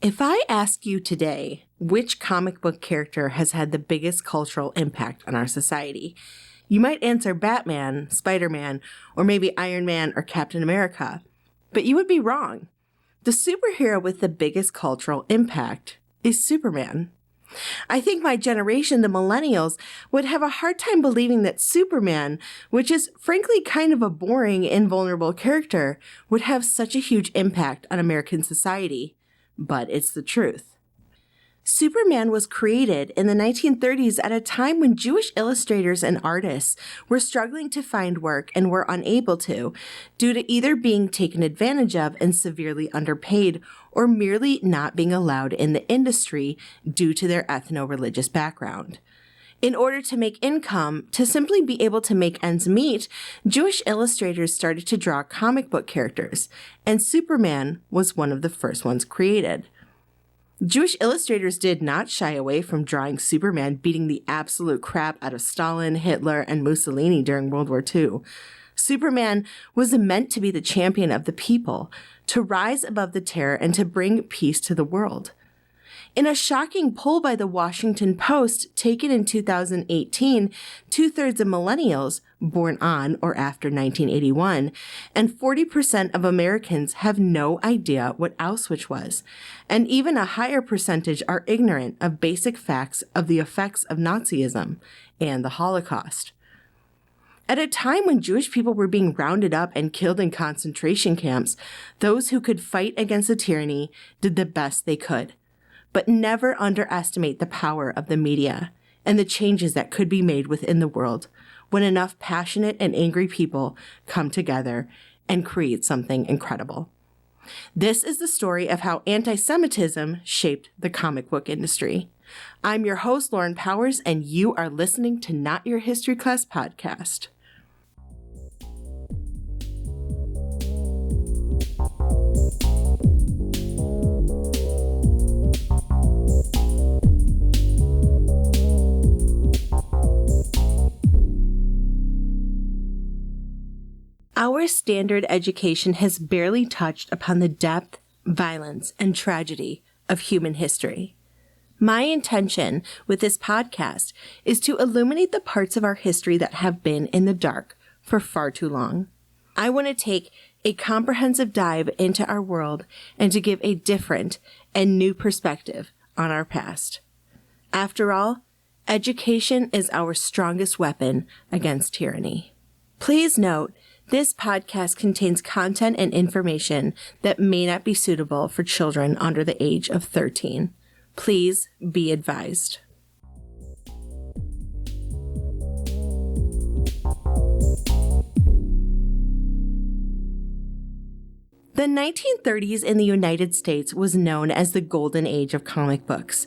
If I ask you today which comic book character has had the biggest cultural impact on our society, you might answer Batman, Spider-Man, or maybe Iron Man or Captain America. But you would be wrong. The superhero with the biggest cultural impact is Superman. I think my generation, the millennials, would have a hard time believing that Superman, which is frankly kind of a boring, invulnerable character, would have such a huge impact on American society. But it's the truth. Superman was created in the 1930s at a time when Jewish illustrators and artists were struggling to find work and were unable to, due to either being taken advantage of and severely underpaid, or merely not being allowed in the industry due to their ethno-religious background. In order to make income, to simply be able to make ends meet, Jewish illustrators started to draw comic book characters, and Superman was one of the first ones created. Jewish illustrators did not shy away from drawing Superman beating the absolute crap out of Stalin, Hitler, and Mussolini during World War II. Superman was meant to be the champion of the people, to rise above the terror and to bring peace to the world. In a shocking poll by the Washington Post taken in 2018, 2/3 of millennials born on or after 1981 and 40% of Americans have no idea what Auschwitz was, and even a higher percentage are ignorant of basic facts of the effects of Nazism and the Holocaust. At a time when Jewish people were being rounded up and killed in concentration camps, those who could fight against the tyranny did the best they could. But never underestimate the power of the media and the changes that could be made within the world when enough passionate and angry people come together and create something incredible. This is the story of how anti-Semitism shaped the comic book industry. I'm your host, Lauren Powers, and you are listening to Not Your History Class Podcast. Our standard education has barely touched upon the depth, violence, and tragedy of human history. My intention with this podcast is to illuminate the parts of our history that have been in the dark for far too long. I want to take a comprehensive dive into our world and to give a different and new perspective on our past. After all, education is our strongest weapon against tyranny. Please note, this podcast contains content and information that may not be suitable for children under the age of 13. Please be advised. The 1930s in the United States was known as the golden age of comic books.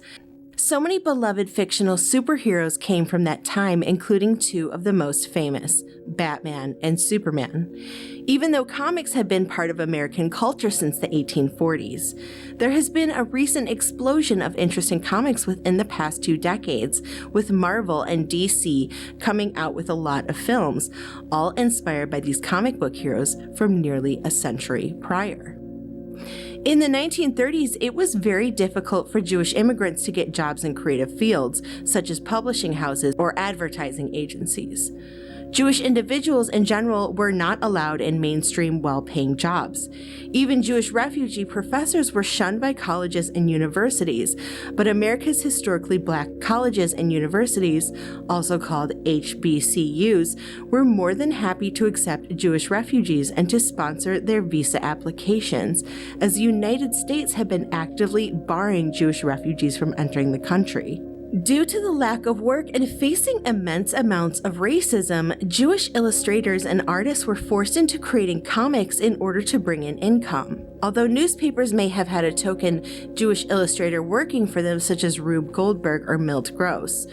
So many beloved fictional superheroes came from that time, including two of the most famous, Batman and Superman. Even though comics have been part of American culture since the 1840s, there has been a recent explosion of interest in comics within the past 2 decades, with Marvel and DC coming out with a lot of films, all inspired by these comic book heroes from nearly a century prior. In the 1930s, it was very difficult for Jewish immigrants to get jobs in creative fields, such as publishing houses or advertising agencies. Jewish individuals in general were not allowed in mainstream, well-paying jobs. Even Jewish refugee professors were shunned by colleges and universities, but America's historically black colleges and universities, also called HBCUs, were more than happy to accept Jewish refugees and to sponsor their visa applications, as the United States had been actively barring Jewish refugees from entering the country. Due to the lack of work and facing immense amounts of racism, Jewish illustrators and artists were forced into creating comics in order to bring in income. Although newspapers may have had a token Jewish illustrator working for them, such as Rube Goldberg or Milt Gross.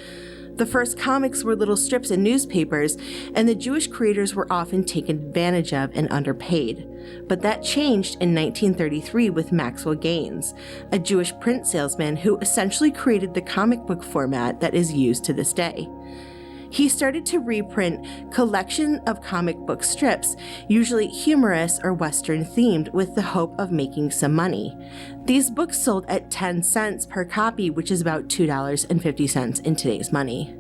The first comics were little strips in newspapers, and the Jewish creators were often taken advantage of and underpaid. But that changed in 1933 with Maxwell Gaines, a Jewish print salesman who essentially created the comic book format that is used to this day. He started to reprint collection of comic book strips, usually humorous or Western themed, with the hope of making some money. These books sold at 10 cents per copy, which is about $2.50 in today's money.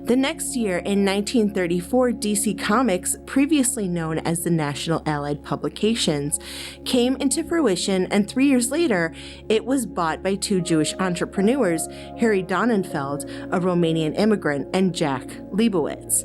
The next year, in 1934, DC Comics, previously known as the National Allied Publications, came into fruition, and 3 years later, it was bought by two Jewish entrepreneurs, Harry Donenfeld, a Romanian immigrant, and Jack Leibowitz.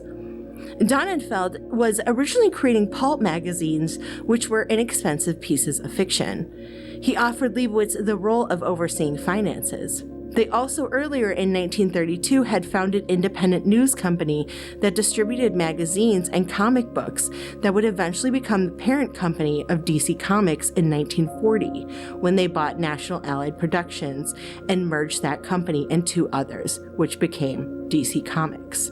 Donenfeld was originally creating pulp magazines, which were inexpensive pieces of fiction. He offered Leibowitz the role of overseeing finances. They also earlier in 1932 had founded independent news company that distributed magazines and comic books that would eventually become the parent company of DC Comics in 1940 when they bought National Allied Productions and merged that company and two others, which became DC Comics.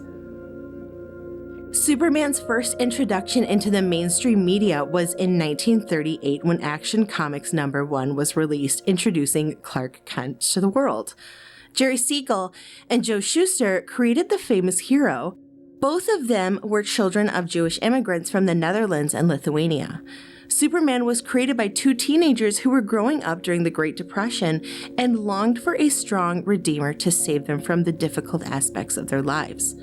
Superman's first introduction into the mainstream media was in 1938 when Action Comics #1 was released, introducing Clark Kent to the world. Jerry Siegel and Joe Shuster created the famous hero. Both of them were children of Jewish immigrants from the Netherlands and Lithuania. Superman was created by two teenagers who were growing up during the Great Depression and longed for a strong redeemer to save them from the difficult aspects of their lives.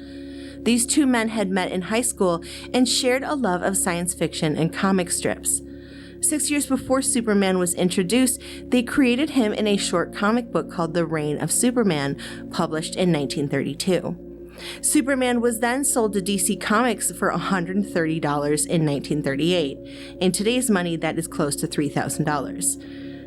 These two men had met in high school and shared a love of science fiction and comic strips. 6 years before Superman was introduced, they created him in a short comic book called The Reign of Superman, published in 1932. Superman was then sold to DC Comics for $130 in 1938. In today's money, that is close to $3,000.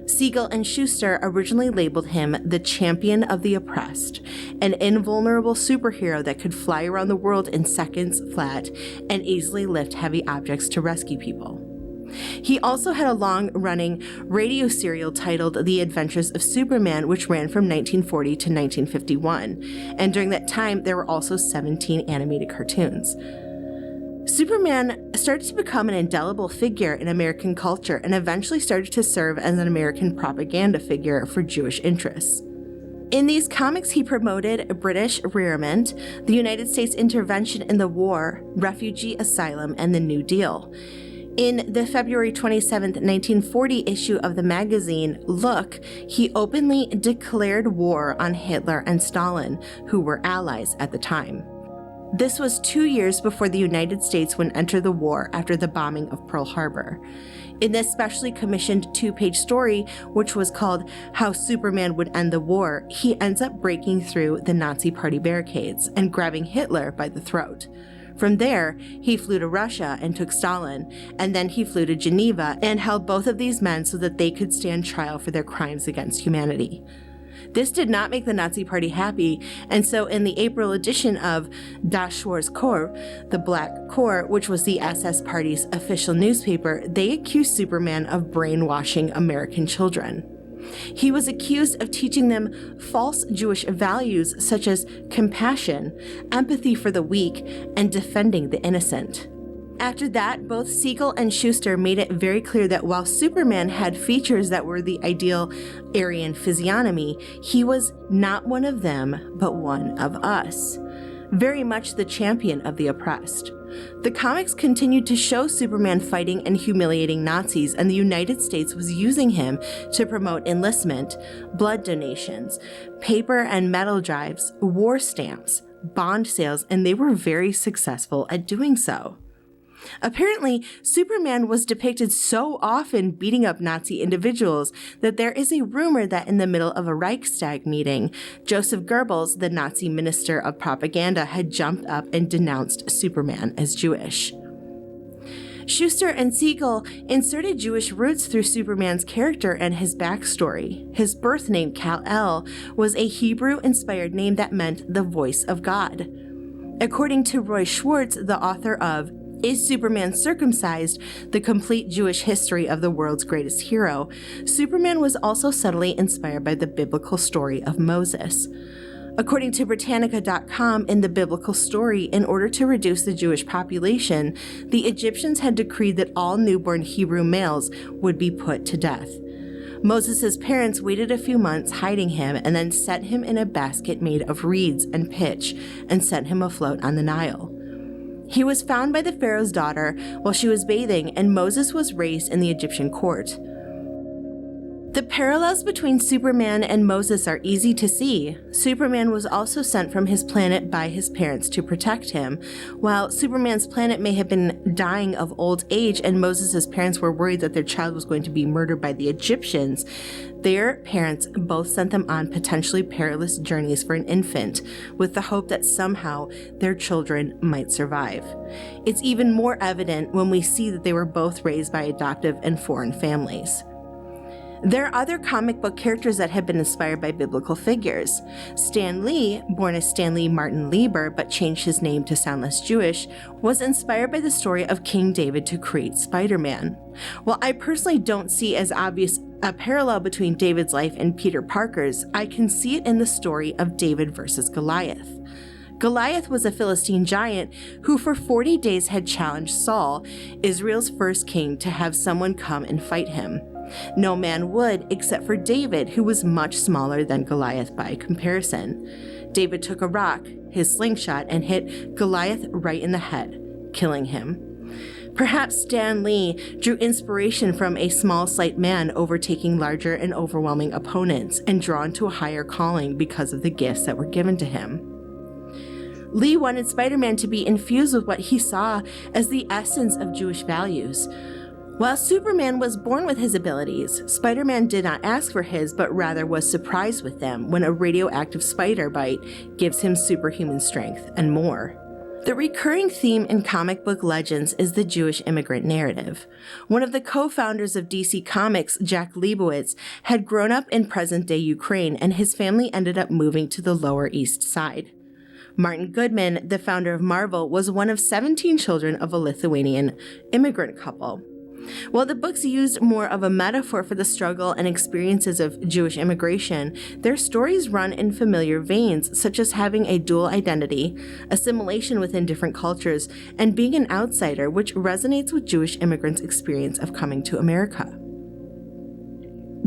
Siegel and Shuster originally labeled him the champion of the oppressed, an invulnerable superhero that could fly around the world in seconds flat and easily lift heavy objects to rescue people. He also had a long-running radio serial titled The Adventures of Superman, which ran from 1940 to 1951, and during that time there were also 17 animated cartoons. Superman started to become an indelible figure in American culture and eventually started to serve as an American propaganda figure for Jewish interests. In these comics, he promoted British rearmament, the United States intervention in the war, refugee asylum, and the New Deal. In the February 27, 1940 issue of the magazine Look, he openly declared war on Hitler and Stalin, who were allies at the time. This was 2 years before the United States would enter the war after the bombing of Pearl Harbor. In this specially commissioned 2-page story, which was called How Superman Would End the War, he ends up breaking through the Nazi Party barricades and grabbing Hitler by the throat. From there, he flew to Russia and took Stalin, and then he flew to Geneva and held both of these men so that they could stand trial for their crimes against humanity. This did not make the Nazi Party happy, and so in the April edition of Das Schwarze Korps, the Black Corps, which was the SS Party's official newspaper, they accused Superman of brainwashing American children. He was accused of teaching them false Jewish values such as compassion, empathy for the weak, and defending the innocent. After that, both Siegel and Shuster made it very clear that while Superman had features that were the ideal Aryan physiognomy, he was not one of them, but one of us. Very much the champion of the oppressed. The comics continued to show Superman fighting and humiliating Nazis, and the United States was using him to promote enlistment, blood donations, paper and metal drives, war stamps, bond sales, and they were very successful at doing so. Apparently, Superman was depicted so often beating up Nazi individuals that there is a rumor that in the middle of a Reichstag meeting, Joseph Goebbels, the Nazi minister of propaganda, had jumped up and denounced Superman as Jewish. Shuster and Siegel inserted Jewish roots through Superman's character and his backstory. His birth name, Kal-El, was a Hebrew-inspired name that meant the voice of God. According to Roy Schwartz, the author of Is Superman Circumcised? The Complete Jewish History of the World's Greatest Hero, Superman was also subtly inspired by the biblical story of Moses. According to Britannica.com, in the biblical story, in order to reduce the Jewish population, the Egyptians had decreed that all newborn Hebrew males would be put to death. Moses' parents waited a few months hiding him and then set him in a basket made of reeds and pitch and sent him afloat on the Nile. He was found by the Pharaoh's daughter while she was bathing, and Moses was raised in the Egyptian court. The parallels between Superman and Moses are easy to see. Superman was also sent from his planet by his parents to protect him. While Superman's planet may have been dying of old age and Moses' parents were worried that their child was going to be murdered by the Egyptians, their parents both sent them on potentially perilous journeys for an infant, with the hope that somehow their children might survive. It's even more evident when we see that they were both raised by adoptive and foreign families. There are other comic book characters that have been inspired by biblical figures. Stan Lee, born as Stanley Martin Lieber but changed his name to sound less Jewish, was inspired by the story of King David to create Spider-Man. While I personally don't see as obvious a parallel between David's life and Peter Parker's, I can see it in the story of David versus Goliath. Goliath was a Philistine giant who for 40 days had challenged Saul, Israel's first king, to have someone come and fight him. No man would, except for David, who was much smaller than Goliath by comparison. David took a rock, his slingshot, and hit Goliath right in the head, killing him. Perhaps Stan Lee drew inspiration from a small, slight man overtaking larger and overwhelming opponents and drawn to a higher calling because of the gifts that were given to him. Lee wanted Spider-Man to be infused with what he saw as the essence of Jewish values. While Superman was born with his abilities, Spider-Man did not ask for his, but rather was surprised with them when a radioactive spider bite gives him superhuman strength and more. The recurring theme in comic book legends is the Jewish immigrant narrative. One of the co-founders of DC Comics, Jack Leibowitz, had grown up in present-day Ukraine, and his family ended up moving to the Lower East Side. Martin Goodman, the founder of Marvel, was one of 17 children of a Lithuanian immigrant couple. While the books used more of a metaphor for the struggle and experiences of Jewish immigration, their stories run in familiar veins, such as having a dual identity, assimilation within different cultures, and being an outsider, which resonates with Jewish immigrants' experience of coming to America.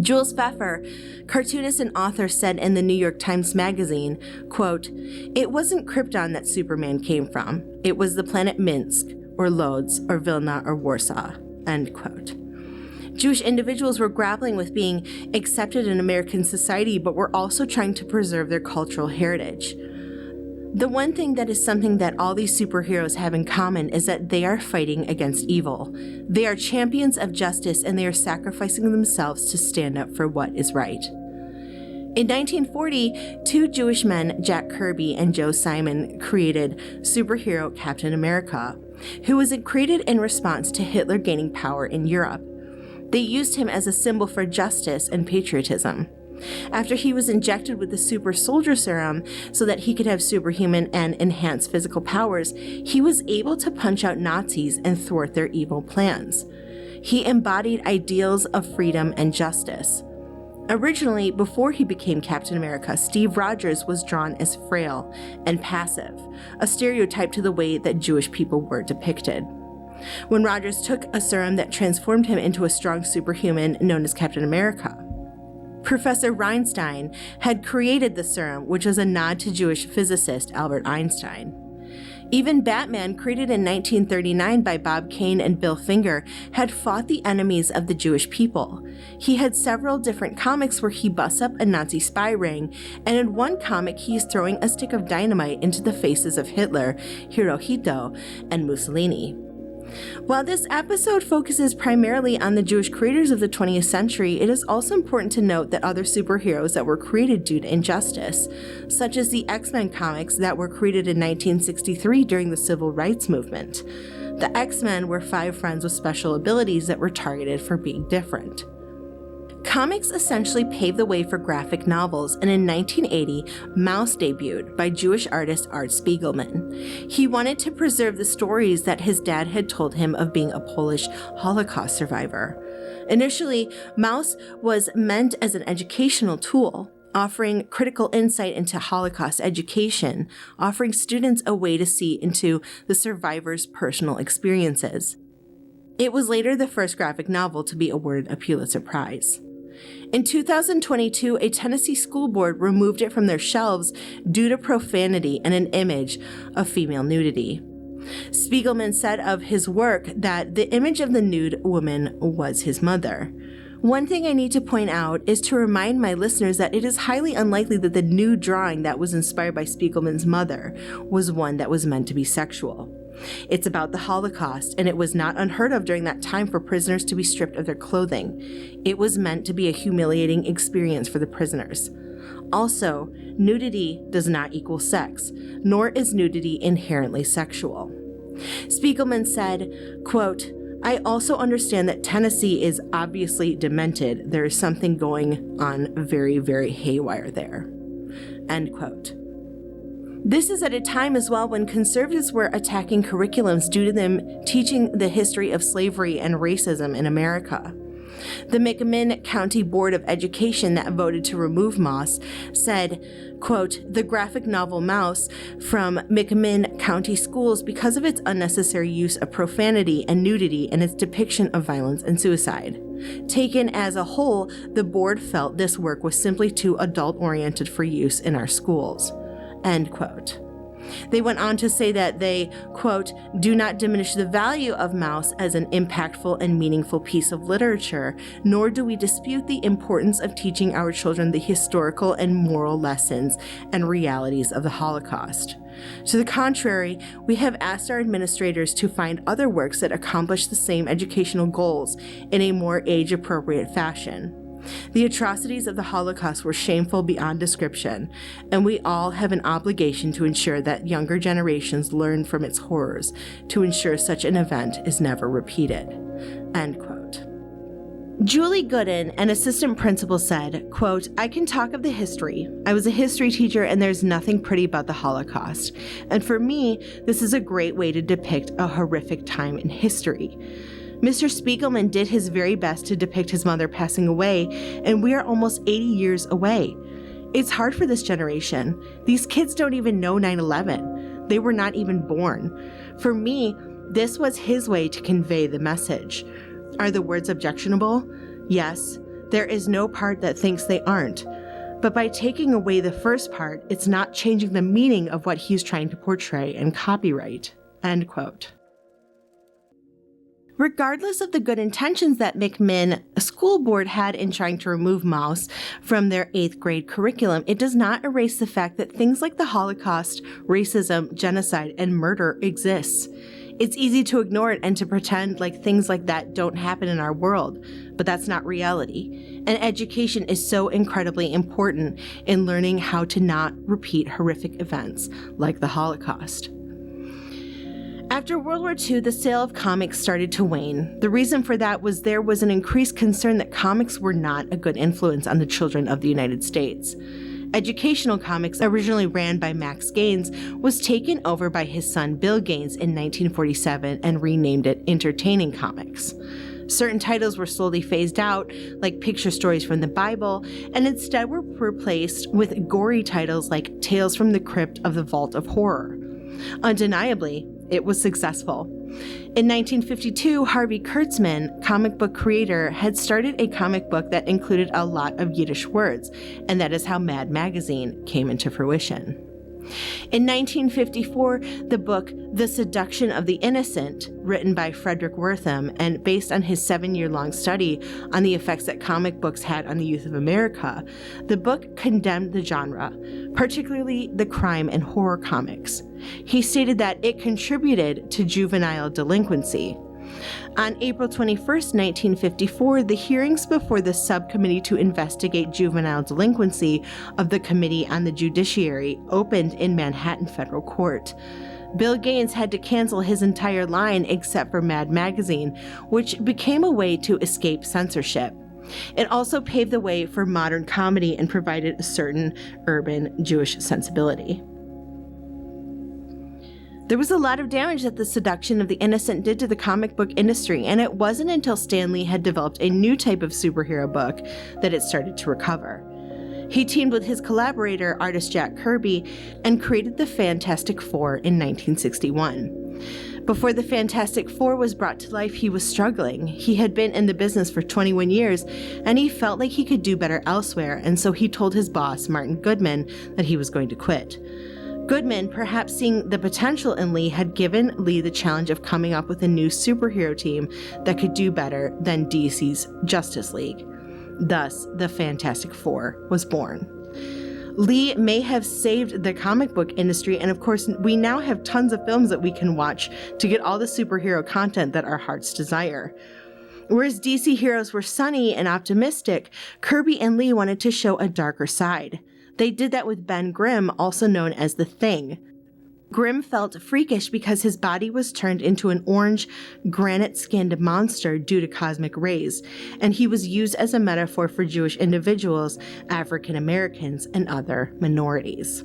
Jules Pfeffer, cartoonist and author, said in the New York Times Magazine, quote, "It wasn't Krypton that Superman came from. It was the planet Minsk, or Lodz, or Vilna, or Warsaw." End quote. Jewish individuals were grappling with being accepted in American society, but were also trying to preserve their cultural heritage. The one thing that is something that all these superheroes have in common is that they are fighting against evil. They are champions of justice, and they are sacrificing themselves to stand up for what is right. In 1940, two Jewish men, Jack Kirby and Joe Simon, created superhero Captain America, who was created in response to Hitler gaining power in Europe. They used him as a symbol for justice and patriotism. After he was injected with the super soldier serum so that he could have superhuman and enhanced physical powers, he was able to punch out Nazis and thwart their evil plans. He embodied ideals of freedom and justice. Originally, before he became Captain America, Steve Rogers was drawn as frail and passive, a stereotype to the way that Jewish people were depicted. When Rogers took a serum that transformed him into a strong superhuman known as Captain America, Professor Reinstein had created the serum, which was a nod to Jewish physicist Albert Einstein. Even Batman, created in 1939 by Bob Kane and Bill Finger, had fought the enemies of the Jewish people. He had several different comics where he busts up a Nazi spy ring, and in one comic he's throwing a stick of dynamite into the faces of Hitler, Hirohito, and Mussolini. While this episode focuses primarily on the Jewish creators of the 20th century, it is also important to note that other superheroes that were created due to injustice, such as the X-Men comics that were created in 1963 during the Civil Rights Movement. The X-Men were 5 friends with special abilities that were targeted for being different. Comics essentially paved the way for graphic novels, and in 1980, Maus debuted by Jewish artist Art Spiegelman. He wanted to preserve the stories that his dad had told him of being a Polish Holocaust survivor. Initially, Maus was meant as an educational tool, offering critical insight into Holocaust education, offering students a way to see into the survivors' personal experiences. It was later the first graphic novel to be awarded a Pulitzer Prize. In 2022, a Tennessee school board removed it from their shelves due to profanity and an image of female nudity. Spiegelman said of his work that the image of the nude woman was his mother. One thing I need to point out is to remind my listeners that it is highly unlikely that the nude drawing that was inspired by Spiegelman's mother was one that was meant to be sexual. It's about the Holocaust, and it was not unheard of during that time for prisoners to be stripped of their clothing. It was meant to be a humiliating experience for the prisoners. Also, nudity does not equal sex, nor is nudity inherently sexual. Spiegelman said, quote, "I also understand that Tennessee is obviously demented. There is something going on very, very haywire there." End quote. This is at a time as well when conservatives were attacking curriculums due to them teaching the history of slavery and racism in America. The McMinn County Board of Education that voted to remove Mouse said, quote, "The graphic novel Mouse from McMinn County schools because of its unnecessary use of profanity and nudity and its depiction of violence and suicide. Taken as a whole, the board felt this work was simply too adult-oriented for use in our schools." End quote. They went on to say that they, quote, "do not diminish the value of Mouse as an impactful and meaningful piece of literature, nor do we dispute the importance of teaching our children the historical and moral lessons and realities of the Holocaust. To the contrary, we have asked our administrators to find other works that accomplish the same educational goals in a more age-appropriate fashion. The atrocities of the Holocaust were shameful beyond description, and we all have an obligation to ensure that younger generations learn from its horrors to ensure such an event is never repeated." End quote. Julie Gooden, an assistant principal, said, quote, "I can talk of the history. I was a history teacher and there's nothing pretty about the Holocaust. And for me, this is a great way to depict a horrific time in history. Mr. Spiegelman did his very best to depict his mother passing away, and we are almost 80 years away. It's hard for this generation. These kids don't even know 9/11. They were not even born. For me, this was his way to convey the message. Are the words objectionable? Yes. There is no part that thinks they aren't. But by taking away the first part, it's not changing the meaning of what he's trying to portray and copyright." End quote. Regardless of the good intentions that McMinn School Board had in trying to remove Mouse from their 8th grade curriculum, it does not erase the fact that things like the Holocaust, racism, genocide, and murder exists. It's easy to ignore it and to pretend like things like that don't happen in our world, but that's not reality. And education is so incredibly important in learning how to not repeat horrific events like the Holocaust. After World War II, the sale of comics started to wane. The reason for that was there was an increased concern that comics were not a good influence on the children of the United States. Educational comics, originally ran by Max Gaines, was taken over by his son Bill Gaines in 1947 and renamed it Entertaining Comics. Certain titles were slowly phased out, like picture stories from the Bible, and instead were replaced with gory titles like Tales from the Crypt of the Vault of Horror. Undeniably, it was successful. In 1952, Harvey Kurtzman, comic book creator, had started a comic book that included a lot of Yiddish words, and that is how Mad Magazine came into fruition. In 1954, the book The Seduction of the Innocent, written by Frederick Wertham and based on his 7-year-long study on the effects that comic books had on the youth of America, the book condemned the genre, particularly the crime and horror comics. He stated that it contributed to juvenile delinquency. On April 21, 1954, the hearings before the Subcommittee to Investigate Juvenile Delinquency of the Committee on the Judiciary opened in Manhattan Federal Court. Bill Gaines had to cancel his entire line except for Mad Magazine, which became a way to escape censorship. It also paved the way for modern comedy and provided a certain urban Jewish sensibility. There was a lot of damage that The Seduction of the Innocent did to the comic book industry, and it wasn't until Stan Lee had developed a new type of superhero book that it started to recover. He teamed with his collaborator, artist Jack Kirby, and created the Fantastic Four in 1961. Before the Fantastic Four was brought to life, he was struggling. He had been in the business for 21 years, and he felt like he could do better elsewhere, and so he told his boss, Martin Goodman, that he was going to quit. Goodman, perhaps seeing the potential in Lee, had given Lee the challenge of coming up with a new superhero team that could do better than DC's Justice League. Thus, the Fantastic Four was born. Lee may have saved the comic book industry, and of course, we now have tons of films that we can watch to get all the superhero content that our hearts desire. Whereas DC heroes were sunny and optimistic, Kirby and Lee wanted to show a darker side. They did that with Ben Grimm, also known as the Thing. Grimm felt freakish because his body was turned into an orange, granite-skinned monster due to cosmic rays, and he was used as a metaphor for Jewish individuals, African Americans, and other minorities.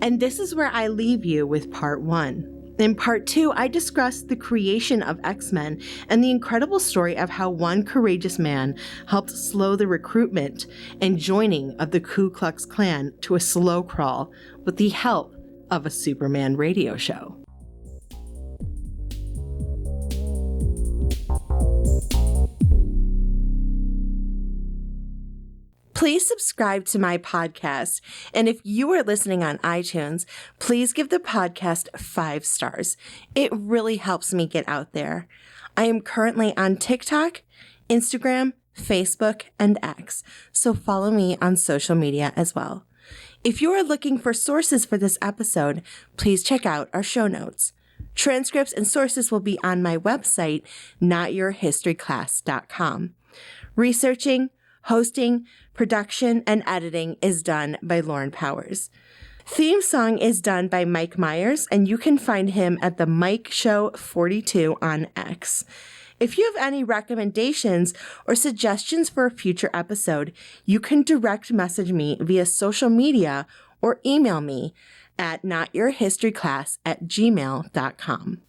And this is where I leave you with part 1. In part 2, I discuss the creation of X-Men and the incredible story of how one courageous man helped slow the recruitment and joining of the Ku Klux Klan to a slow crawl with the help of a Superman radio show. Please subscribe to my podcast, and if you are listening on iTunes, please give the podcast 5 stars. It really helps me get out there. I am currently on TikTok, Instagram, Facebook, and X, so follow me on social media as well. If you are looking for sources for this episode, please check out our show notes. Transcripts and sources will be on my website, notyourhistoryclass.com. Researching, hosting, production, and editing is done by Lauren Powers. Theme song is done by Mike Myers, and you can find him at the Mike Show 42 on X. If you have any recommendations or suggestions for a future episode, you can direct message me via social media or email me at notyourhistoryclass@gmail.com.